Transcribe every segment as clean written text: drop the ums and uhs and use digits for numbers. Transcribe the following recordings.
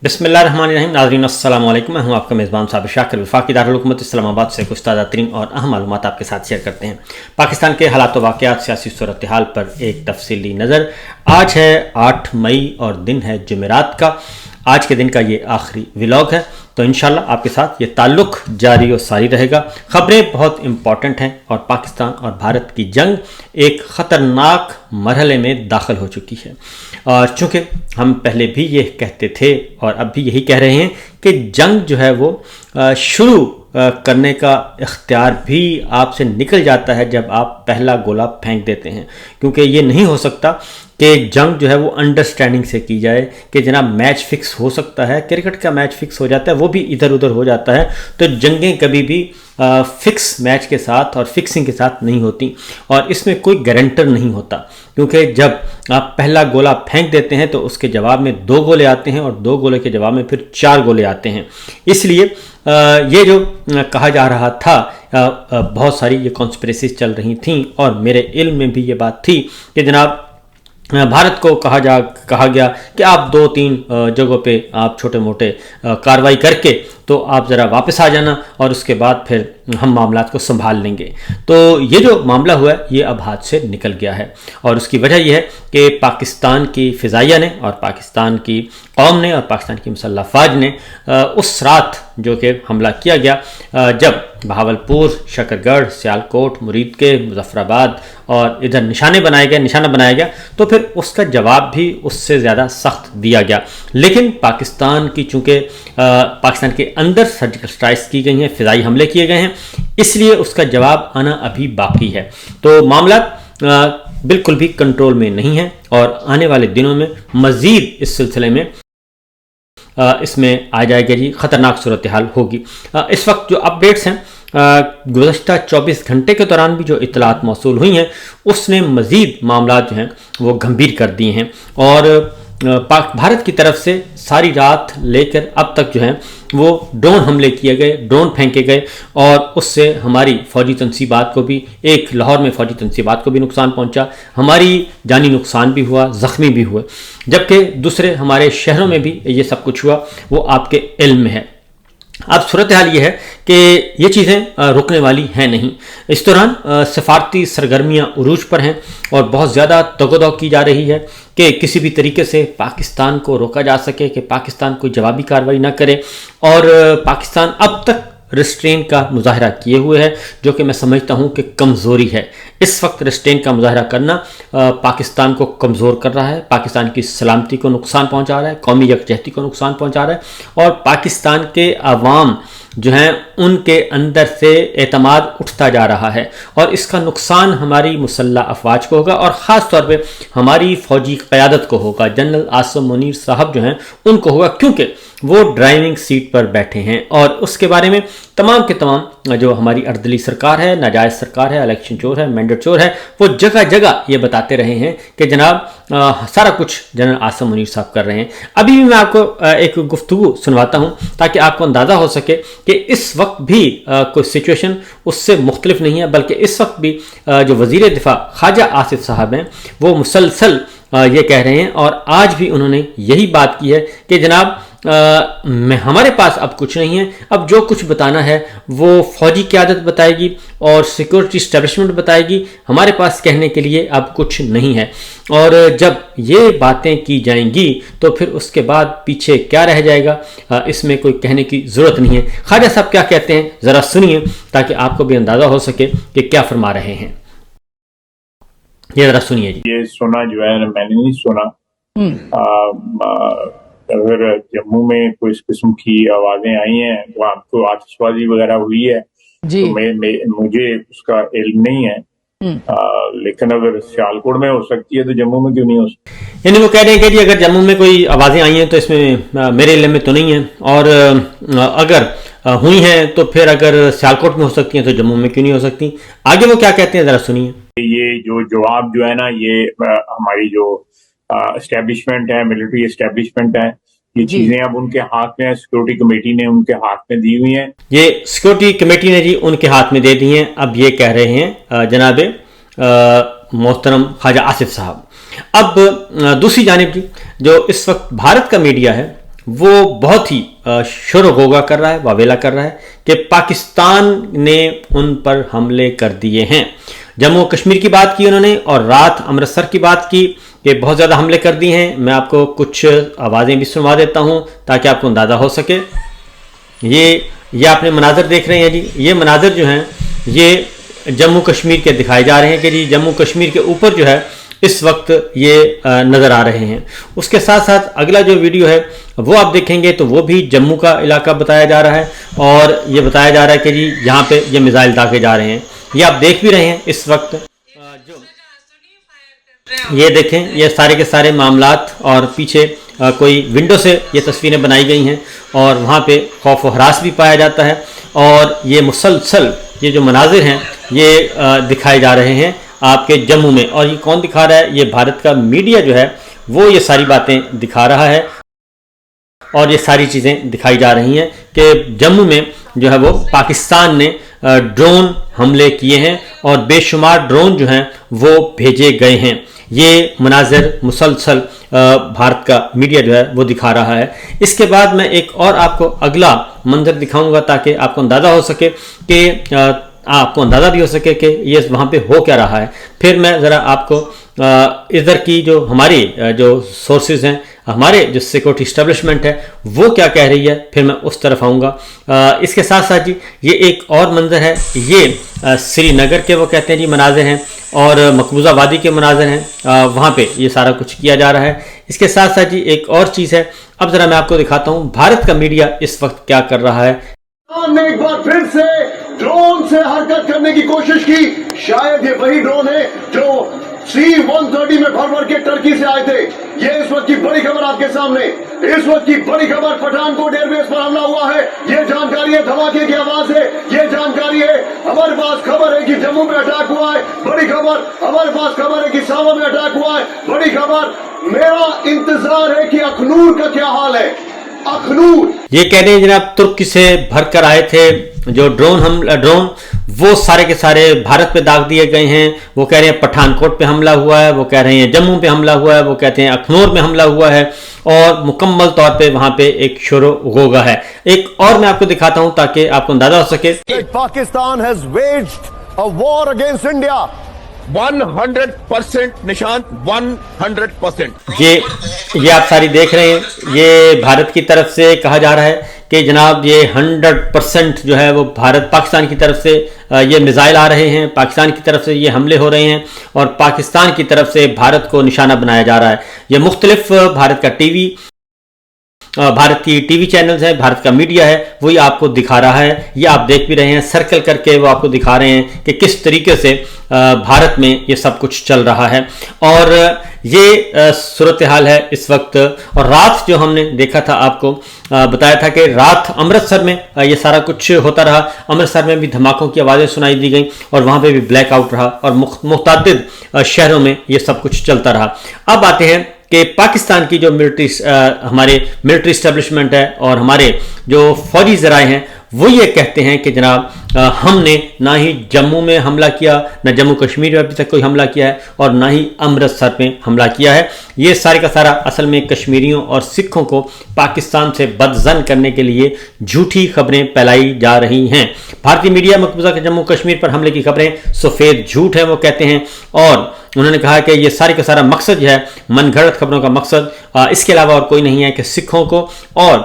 बिस्मिल्लाहिर्रहमानिर्रहीम। नाज़रीन अस्सलाम वालेकुम। मैं हूं आपका मेज़बान साबिर शाकिर। वफाकी दारुल हुकूमत इस्लामाबाद से कुछ ताज़ा तरीन और अहम मालूमात आपके साथ शेयर करते हैं। पाकिस्तान के हालात व वाक़यात, सियासी सूरत हाल पर एक तफसीली नज़र। आज है 8 मई और दिन है जुमेरात का। आज के दिन का ये आखिरी व्लॉग है, तो इंशाल्लाह आपके साथ ये ताल्लुक़ जारी और सारी रहेगा। ख़बरें बहुत इम्पॉर्टेंट हैं और पाकिस्तान और भारत की जंग एक ख़तरनाक मरहले में दाखिल हो चुकी है। और चूँकि हम पहले भी ये कहते थे और अब भी यही कह रहे हैं कि जंग जो है वो शुरू करने का इख्तियार भी आपसे निकल जाता है जब आप पहला गोला फेंक देते हैं, क्योंकि ये नहीं हो सकता कि जंग जो है वो अंडरस्टैंडिंग से की जाए कि जनाब मैच फिक्स हो सकता है। क्रिकेट का मैच फिक्स हो जाता है, वो भी इधर उधर हो जाता है। तो जंगें कभी भी फिक्स मैच के साथ और फिक्सिंग के साथ नहीं होती और इसमें कोई गारंटर नहीं होता, क्योंकि जब आप पहला गोला फेंक देते हैं तो उसके जवाब में 2 गोले आते हैं और 2 गोले के जवाब में फिर 4 गोले आते हैं। इसलिए ये जो कहा जा रहा था, बहुत सारी ये कॉन्स्पिरेसीज चल रही थीं और मेरे इल्म में भी ये बात थी कि जनाब भारत को कहा गया कि आप 2-3 जगहों पे आप छोटे मोटे कार्रवाई करके तो आप ज़रा वापस आ जाना और उसके बाद फिर हम मामलात को संभाल लेंगे। तो ये जो मामला हुआ है ये अब हाथ से निकल गया है और उसकी वजह यह है कि पाकिस्तान की फ़िज़ाइया ने और पाकिस्तान की कौम ने और पाकिस्तान की मुसल्लह फ़ौज ने उस रात जो कि हमला किया गया, जब बहावलपुर, शकरगढ़, सियालकोट, मुरीद के, मुजफ्फराबाद और इधर निशाना बनाया गया, तो फिर उसका जवाब भी उससे ज़्यादा सख्त दिया गया। लेकिन पाकिस्तान की चूँकि पाकिस्तान के अंदर सर्जिकल स्ट्राइक्स की गई हैं, फ़िज़ाई हमले किए गए हैं, इसलिए उसका जवाब आना अभी बाकी है। तो मामला बिल्कुल भी कंट्रोल में नहीं है और आने वाले दिनों में मज़ीद इस सिलसिले में इसमें आ जाएगा जी, ख़तरनाक सूरत हाल होगी। इस वक्त जो अपडेट्स हैं, गुज़श्ता 24 घंटे के दौरान भी जो इत्तलात मौसूल हुई हैं उसने मज़ीद मामला जो हैं वो गंभीर कर दिए हैं और भारत की तरफ से सारी रात लेकर अब तक जो है वो ड्रोन हमले किए गए, ड्रोन फेंके गए और उससे हमारी फ़ौजी तनसीबात को भी, एक लाहौर में फ़ौजी तनसीबात को भी नुकसान पहुंचा, हमारी जानी नुकसान भी हुआ, ज़ख्मी भी हुए, जबकि दूसरे हमारे शहरों में भी ये सब कुछ हुआ, वो आपके इल्म में है। अब सूरत हाल ये है कि ये चीज़ें रुकने वाली हैं नहीं। इस दौरान सफारती सरगर्मियाँ उरूज पर हैं और बहुत ज़्यादा तगोदो की जा रही है कि किसी भी तरीके से पाकिस्तान को रोका जा सके, कि पाकिस्तान कोई जवाबी कार्रवाई ना करे। और पाकिस्तान अब तक रिस्ट्रेन का मुजाहरा किए हुए है, जो कि मैं समझता हूँ कि कमज़ोरी है। इस वक्त रिस्ट्रेन का मुजाहरा करना पाकिस्तान को कमज़ोर कर रहा है, पाकिस्तान की सलामती को नुकसान पहुँचा रहा है, कौमी यकजहती को नुकसान पहुँचा रहा है और पाकिस्तान के अवाम जो हैं उनके अंदर से एतमाद उठता जा रहा है और इसका नुकसान हमारी मुसल्लह अफवाज को होगा और ख़ास तौर पे हमारी फ़ौजी क़यादत को होगा। जनरल आसिम मुनीर साहब जो हैं उनको होगा, क्योंकि वो ड्राइविंग सीट पर बैठे हैं और उसके बारे में तमाम के तमाम जो हमारी अर्दली सरकार है, नाजायज़ सरकार है, इलेक्शन चोर है, मैंडेट चोर है, वो जगह जगह ये बताते रहे हैं कि जनाब सारा कुछ जनरल आसिम मुनीर साहब कर रहे हैं। अभी भी मैं आपको एक गुफ्तगू सुनवाता हूँ ताकि आपको अंदाज़ा हो सके कि इस वक्त भी कोई सिचुएशन उससे मुख्तलिफ नहीं है, बल्कि इस वक्त भी जो वज़ीर दिफा ख्वाजा आसिफ साहब हैं वो मुसलसल ये कह रहे हैं और आज भी उन्होंने यही बात की है कि जनाब हमारे पास अब कुछ नहीं है, अब जो कुछ बताना है वो फ़ौजी क़यादत बताएगी और सिक्योरिटी इस्टेब्लिशमेंट बताएगी, हमारे पास कहने के लिए अब कुछ नहीं है। और जब ये बातें की जाएंगी तो फिर उसके बाद पीछे क्या रह जाएगा, इसमें कोई कहने की ज़रूरत नहीं है। ख्वाजा साहब क्या कहते हैं ज़रा सुनिए ताकि आपको भी अंदाज़ा हो सके कि क्या फरमा रहे हैं। ये ज़रा सुनिए जी। ये सुना जो है मैंने नहीं सुना। अगर जम्मू में कोई इस किस्म की आवाजें आई हैं, वहाँ तो आतिशबाजी वगैरह हुई है जी, तो मुझे उसका इल्म नहीं है। लेकिन अगर सियालकोट में हो सकती है तो जम्मू में क्यों नहीं हो सकती? यानी वो कह रहे हैं कि जी अगर जम्मू में कोई आवाज़ें आई हैं तो इसमें मेरे इल्म में तो नहीं है, और अगर हुई हैं तो फिर अगर सियालकोट में हो सकती हैं तो जम्मू में क्यों नहीं हो सकती। आगे वो क्या कहते हैं ज़रा सुनिए। ये जो जवाब जो है ना, ये हमारी जो एस्टेब्लिशमेंट है, मिलिट्री एस्टेब्लिशमेंट है, ये चीजें अब उनके हाथ में, सिक्योरिटी कमेटी ने उनके हाथ में दी हुई हैं। ये सिक्योरिटी कमेटी ने जी उनके हाथ में दे दी हैं। अब ये कह रहे हैं जनाब मोहतरम ख्वाजा आसिफ साहब। अब दूसरी जानिब जी जो इस वक्त भारत का मीडिया है وہ بہت ہی شور و غوغا کر رہا ہے, واویلا کر رہا ہے کہ پاکستان نے ان پر حملے کر دیے ہیں. جموں کشمیر کی بات کی انہوں نے, اور رات امرتسر کی بات کی کہ بہت زیادہ حملے کر دیے ہیں. میں آپ کو کچھ آوازیں بھی سنوا دیتا ہوں تاکہ آپ کو اندازہ ہو سکے. یہ آپ نے مناظر دیکھ رہے ہیں جی, یہ مناظر جو ہیں یہ جموں کشمیر کے دکھائے جا رہے ہیں کہ جی جموں کشمیر کے اوپر جو ہے اس وقت یہ نظر آ رہے ہیں. اس کے ساتھ ساتھ اگلا جو ویڈیو ہے وہ آپ دیکھیں گے تو وہ بھی جموں کا علاقہ بتایا جا رہا ہے, اور یہ بتایا جا رہا ہے کہ جی یہاں پہ یہ میزائل داغے جا رہے ہیں. یہ آپ دیکھ بھی رہے ہیں اس وقت, یہ دیکھیں یہ سارے کے سارے معاملات, اور پیچھے کوئی ونڈو سے یہ تصویریں بنائی گئی ہیں اور وہاں پہ خوف و ہراس بھی پایا جاتا ہے. اور یہ مسلسل یہ جو مناظر ہیں یہ دکھائے جا رہے ہیں آپ کے جموں میں. اور یہ کون دکھا رہا ہے؟ یہ بھارت کا میڈیا جو ہے وہ یہ ساری باتیں دکھا رہا ہے, اور یہ ساری چیزیں دکھائی جا رہی ہیں کہ جموں میں جو ہے وہ پاکستان نے ڈرون حملے کیے ہیں اور بے شمار ڈرون جو ہیں وہ بھیجے گئے ہیں. یہ مناظر مسلسل بھارت کا میڈیا جو ہے وہ دکھا رہا ہے. اس کے بعد میں ایک اور آپ کو اگلا منظر دکھاؤں گا تاکہ آپ کو اندازہ ہو سکے کہ آپ کو اندازہ بھی ہو سکے کہ یہ وہاں پہ ہو کیا رہا ہے. پھر میں ذرا آپ کو ادھر کی جو ہماری جو سورسز ہیں, ہمارے جو سیکورٹی اسٹیبلشمنٹ ہے وہ کیا کہہ رہی ہے, پھر میں اس طرف آؤں گا. اس کے ساتھ ساتھ جی یہ ایک اور منظر ہے, یہ سری نگر کے وہ کہتے ہیں جی مناظر ہیں, اور مقبوضہ وادی کے مناظر ہیں, وہاں پہ یہ سارا کچھ کیا جا رہا ہے. اس کے ساتھ ساتھ جی ایک اور چیز ہے, اب ذرا میں آپ کو دکھاتا ہوں بھارت کا میڈیا اس وقت کیا کر رہا ہے. نے ایک بار پھر سے ڈرون سے حرکت کرنے کی کوشش کی. شاید یہ وہی ڈرون ہے جو C-130 میں بھر بھر کے ٹرکی سے آئے تھے. یہ اس وقت کی بڑی خبر آپ کے سامنے, اس وقت کی بڑی خبر, پٹھان کوٹ ایئر بیس پر حملہ ہوا ہے. یہ جانکاری ہے, دھماکے کی آواز ہے, یہ جانکاری ہے. ہمارے پاس خبر ہے کہ جموں میں اٹیک ہوا ہے, بڑی خبر. ہمارے پاس خبر ہے کہ ساوا میں اٹیک ہوا ہے, بڑی خبر. میرا انتظار ہے کہ اخنور کا کیا حال ہے. اخنور یہ کہہ رہے ہیں جناب ترکی سے بھر کر آئے تھے جو ڈرون وہ سارے کے سارے بھارت پہ داغ دیے گئے ہیں. وہ کہہ رہے ہیں پٹھان کوٹ پہ حملہ ہوا ہے, وہ کہہ رہے ہیں جموں پہ حملہ ہوا ہے, وہ کہتے ہیں اخنور میں حملہ ہوا ہے, اور مکمل طور پہ وہاں پہ ایک شور و غوغا ہے. ایک اور میں آپ کو دکھاتا ہوں تاکہ آپ کو اندازہ ہو سکے. Pakistan has waged a war against India. 100% نشان 100%. یہ آپ ساری دیکھ رہے ہیں, یہ بھارت کی طرف سے کہا جا رہا ہے کہ جناب یہ 100% جو ہے وہ پاکستان کی طرف سے یہ میزائل آ رہے ہیں, پاکستان کی طرف سے یہ حملے ہو رہے ہیں, اور پاکستان کی طرف سے بھارت کو نشانہ بنایا جا رہا ہے. یہ مختلف بھارت کی ٹی وی چینلز ہیں, بھارت کا میڈیا ہے, وہی آپ کو دکھا رہا ہے. یہ آپ دیکھ بھی رہے ہیں, سرکل کر کے وہ آپ کو دکھا رہے ہیں کہ کس طریقے سے بھارت میں یہ سب کچھ چل رہا ہے. اور یہ صورتحال ہے اس وقت. اور رات جو ہم نے دیکھا تھا, آپ کو بتایا تھا کہ رات امرتسر میں یہ سارا کچھ ہوتا رہا. امرتسر میں بھی دھماکوں کی آوازیں سنائی دی گئیں, اور وہاں پہ بھی بلیک آؤٹ رہا, اور متعدد شہروں میں یہ سب کچھ چلتا رہا. اب آتے ہیں کہ پاکستان کی جو ہمارے ملٹری اسٹیبلشمنٹ ہے اور ہمارے جو فوجی ذرائع ہیں وہ یہ کہتے ہیں کہ جناب ہم نے نہ ہی جموں میں حملہ کیا, نہ جموں کشمیر میں ابھی تک کوئی حملہ کیا ہے, اور نہ ہی امرتسر میں حملہ کیا ہے. یہ سارے کا سارا اصل میں کشمیریوں اور سکھوں کو پاکستان سے بدظن کرنے کے لیے جھوٹی خبریں پھیلائی جا رہی ہیں. بھارتی میڈیا مقبوضہ کے جموں کشمیر پر حملے کی خبریں سفید جھوٹ ہیں وہ کہتے ہیں, اور انہوں نے کہا کہ یہ سارے کا سارا مقصد جو ہے من گھڑت خبروں کا مقصد اس کے علاوہ اور کوئی نہیں ہے کہ سکھوں کو اور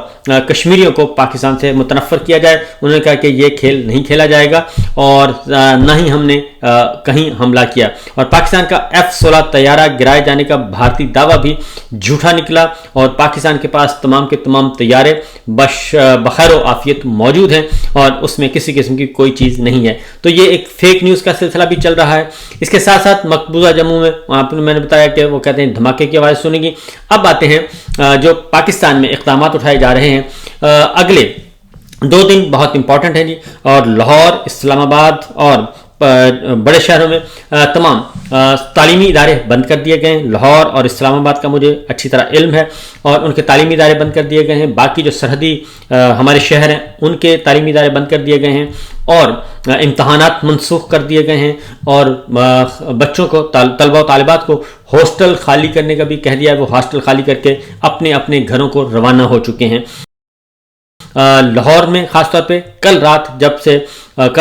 کشمیریوں کو پاکستان سے متنفر کیا جائے. انہوں نے کہا کہ یہ کھیل نہیں کھیلا جائے گا, اور نہ ہی ہم نے کہیں حملہ کیا. اور پاکستان کا F-16 طیارہ گرائے جانے کا بھارتی دعویٰ بھی جھوٹا نکلا, اور پاکستان کے پاس تمام کے تمام طیارے بخیر و عافیت موجود ہیں, اور اس میں کسی قسم کی کوئی چیز نہیں ہے. تو یہ ایک فیک نیوز کا سلسلہ بھی چل رہا ہے. اس کے ساتھ ساتھ مقبوضہ جموں میں وہاں پر میں نے بتایا کہ وہ کہتے ہیں دھماکے کی آواز سنیں گی. اب آتے ہیں جو پاکستان میں اقدامات اٹھائے جا رہے ہیں. اگلے 2 دن بہت امپورٹنٹ ہیں جی, اور لاہور, اسلام آباد اور بڑے شہروں میں تمام تعلیمی ادارے بند کر دیے گئے ہیں. لاہور اور اسلام آباد کا مجھے اچھی طرح علم ہے, اور ان کے تعلیمی ادارے بند کر دیے گئے ہیں. باقی جو سرحدی ہمارے شہر ہیں ان کے تعلیمی ادارے بند کر دیے گئے ہیں. और इम्तहानात मनसूख कर दिए गए हैं और बच्चों को तलबा और तालिबात को हॉस्टल खाली करने का भी कह दिया है। वो हॉस्टल खाली करके अपने अपने घरों को रवाना हो चुके हैं। लाहौर में ख़ास तौर पे कल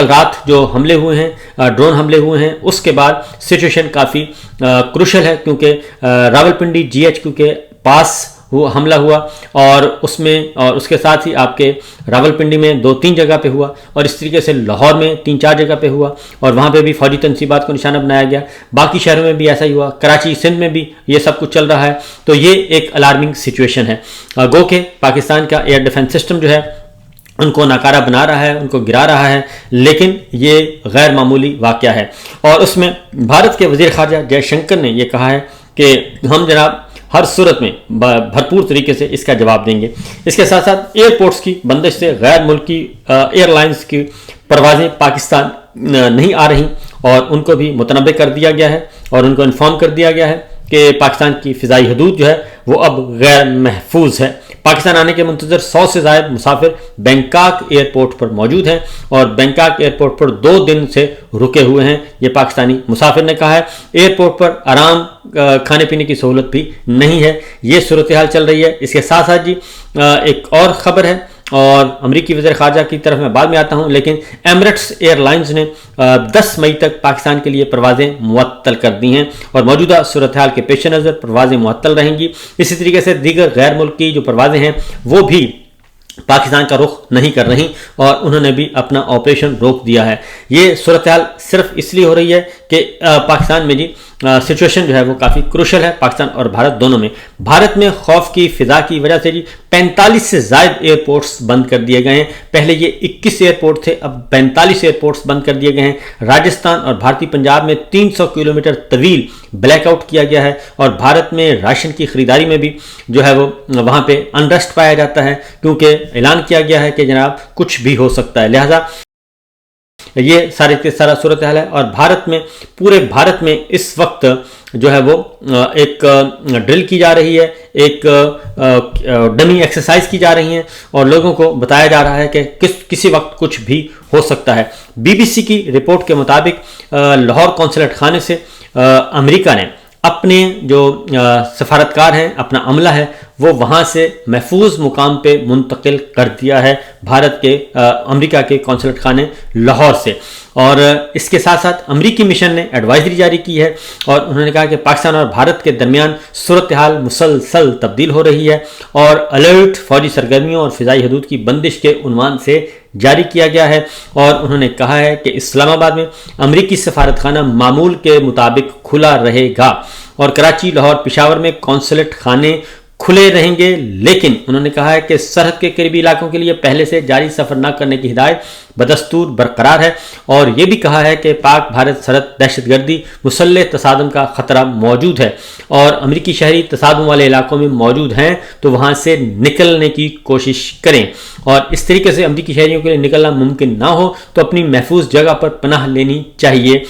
रात जो हमले हुए हैं, ड्रोन हमले हुए हैं, उसके बाद सिचुएशन काफ़ी क्रूशल है, क्योंकि रावलपिंडी GHQ के पास हमला हुआ और उसके साथ ही आपके रावलपिंडी में 2-3 जगह पे हुआ और इस तरीके से लाहौर में 3-4 जगह पे हुआ और वहाँ पे भी फौजी तनसीबात को निशाना बनाया गया। बाकी शहरों में भी ऐसा ही हुआ, कराची सिंध में भी ये सब कुछ चल रहा है। तो ये एक अलार्मिंग सिचुएशन है। गो के पाकिस्तान का एयर डिफेंस सिस्टम जो है उनको नाकारा बना रहा है, उनको गिरा रहा है, लेकिन ये गैर मामूली वाक़या है। और उसमें भारत के वज़ीर ख़ारजा जयशंकर ने यह कहा है कि हम जनाब हर सूरत में भरपूर तरीके से इसका जवाब देंगे। इसके साथ साथ एयरपोर्ट्स की बंदिश से गैर मुल्की एयरलाइंस की परवाज़ें पाकिस्तान नहीं आ रही और उनको भी मुतनब्बे कर दिया गया है और उनको इन्फॉर्म कर दिया गया है कि पाकिस्तान की फ़िज़ाई हदूद जो है वो अब गैर महफूज है। पाकिस्तान आने के मुंतज़र 100 से ज़ायद मुसाफिर बैंकॉक एयरपोर्ट पर मौजूद हैं और बैंकॉक एयरपोर्ट पर 2 दिन से रुके हुए हैं, ये पाकिस्तानी मुसाफिर ने कहा है। एयरपोर्ट पर आराम खाने पीने की सहूलत भी नहीं है। ये सूरत हाल चल रही है। इसके साथ साथ जी एक और ख़बर है और अमरीकी वज़ीर ख़ारजा की तरफ मैं बाद में आता हूँ, लेकिन एमिरेट्स एयरलाइंस ने 10 मई तक पाकिस्तान के लिए परवाज़ें मुअत्तल कर दी हैं और मौजूदा सूरत हाल के पेश नज़र परवाज़ें मुअत्तल रहेंगी। इसी तरीके से दीगर गैर मुल्की जो परवाज़ें हैं वो भी पाकिस्तान का रुख नहीं कर रही और उन्होंने भी अपना ऑपरेशन रोक दिया है। ये सूरत हाल सिर्फ इसलिए हो रही है कि पाकिस्तान में जी सिचुएशन जो है वो काफ़ी क्रूशल है, पाकिस्तान और भारत दोनों में। भारत में खौफ की फ़िज़ा की वजह से जी 45 से ज़ायद एयरपोर्ट्स बंद कर दिए गए हैं। पहले ये 21 एयरपोर्ट थे, अब 45 एयरपोर्ट्स बंद कर दिए गए हैं। राजस्थान और भारतीय पंजाब में 300 किलोमीटर तवील ब्लैकआउट किया गया है और भारत में राशन की ख़रीदारी में भी जो है वो वहाँ पे अनरेस्ट पाया जाता है, क्योंकि ऐलान किया गया है कि जनाब कुछ भी हो सकता है। लिहाजा ये सारा सूरत हाल है और भारत में, पूरे भारत में इस वक्त जो है वो एक ड्रिल की जा रही है, एक डमी एक्सरसाइज की जा रही है और लोगों को बताया जा रहा है कि किसी वक्त कुछ भी हो सकता है। BBC की रिपोर्ट के मुताबिक लाहौर कौंसलेट खाने से अमेरिका ने अपने जो सफारतकार हैं, अपना अमला है, वो वहाँ से महफूज मुकाम पे मुंतकिल कर दिया है भारत के अमेरिका के कौंसलेट खाने लाहौर से। और इसके साथ साथ अमरीकी मिशन ने एडवाइजरी जारी की है और उन्होंने कहा कि पाकिस्तान और भारत के दरमियान सूरत हाल मुसलसल तब्दील हो रही है और अलर्ट फौजी सरगर्मियों और फ़िज़ाई हदूद की बंदिश के उन्वान से जारी किया गया है। और उन्होंने कहा है कि इस्लामाबाद में अमरीकी सफारतखाना मामूल के मुताबिक खुला रहेगा और कराची, लाहौर, पेशावर में कौंसलेट खाने खुले रहेंगे, लेकिन उन्होंने कहा है कि सरहद के करीबी इलाकों के लिए पहले से जारी सफ़र न करने की हिदायत बदस्तूर बरकरार है। और ये भी कहा है कि पाक भारत सरहद दहशतगर्दी, मुसल्लह तसादम का ख़तरा मौजूद है और अमरीकी शहरी तसादम वाले इलाकों में मौजूद हैं तो वहाँ से निकलने की कोशिश करें और इस तरीके से अमरीकी शहरियों के लिए निकलना मुमकिन ना हो तो अपनी महफूज जगह पर पनाह लेनी चाहिए।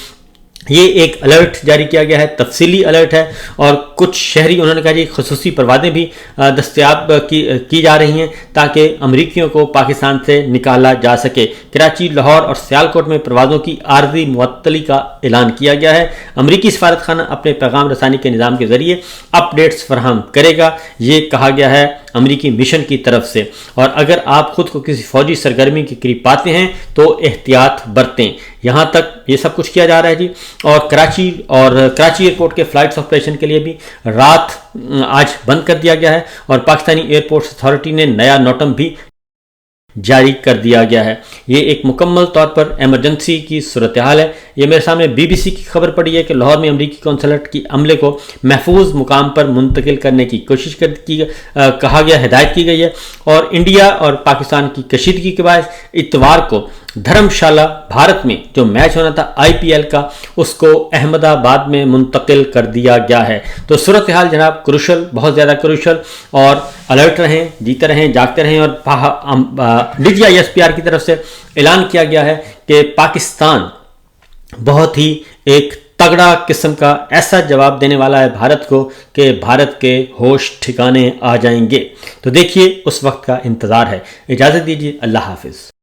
ये एक अलर्ट जारी किया गया है, तफसीली अलर्ट है और कुछ शहरी, उन्होंने कहा जी खसूसी परवाज़ें भी दस्तयाब की जा रही हैं ताकि अमरीकियों को पाकिस्तान से निकाला जा सके। कराची, लाहौर और सियालकोट में परवाज़ों की आर्जी मुअत्तली का ऐलान किया गया है। अमरीकी सफारतखाना अपने पैगाम रसानी के निज़ाम के ज़रिए अपडेट्स फराहम करेगा, ये कहा गया है अमरीकी मिशन की तरफ से। और अगर आप खुद को किसी फौजी सरगर्मी के करीब पाते हैं तो एहतियात बरतें। यहाँ तक ये सब कुछ किया जा रहा है जी। और कराची एयरपोर्ट के फ्लाइट्स ऑपरेशन के लिए भी रात आज बंद कर दिया गया है और पाकिस्तानी एयरपोर्ट्स अथॉरिटी ने नया नोटम भी जारी कर दिया गया है। ये एक मुकम्मल तौर पर एमरजेंसी की सूरत हाल है। ये मेरे सामने BBC की खबर पड़ी है कि लाहौर में अमरीकी कौंसलेट की अमले को महफूज मुकाम पर मुंतकिल करने की कोशिश कहा गया, हिदायत की गई है। और इंडिया और पाकिस्तान की कशीदगी के बाद इतवार को धर्मशाला भारत में जो मैच होना था IPL का, उसको अहमदाबाद में मुंतकिल कर दिया गया है। तो सूरत हाल जनाब क्रूशल, बहुत ज़्यादा क्रूशल और अलर्ट रहें, जीते रहें, जागते रहें। और DGI SPR की तरफ से ऐलान किया गया है कि पाकिस्तान बहुत ही एक तगड़ा किस्म का ऐसा जवाब देने वाला है भारत को कि भारत के होश ठिकाने आ जाएंगे। तो देखिए, उस वक्त का इंतज़ार है। इजाज़त दीजिए, अल्लाह हाफिज़।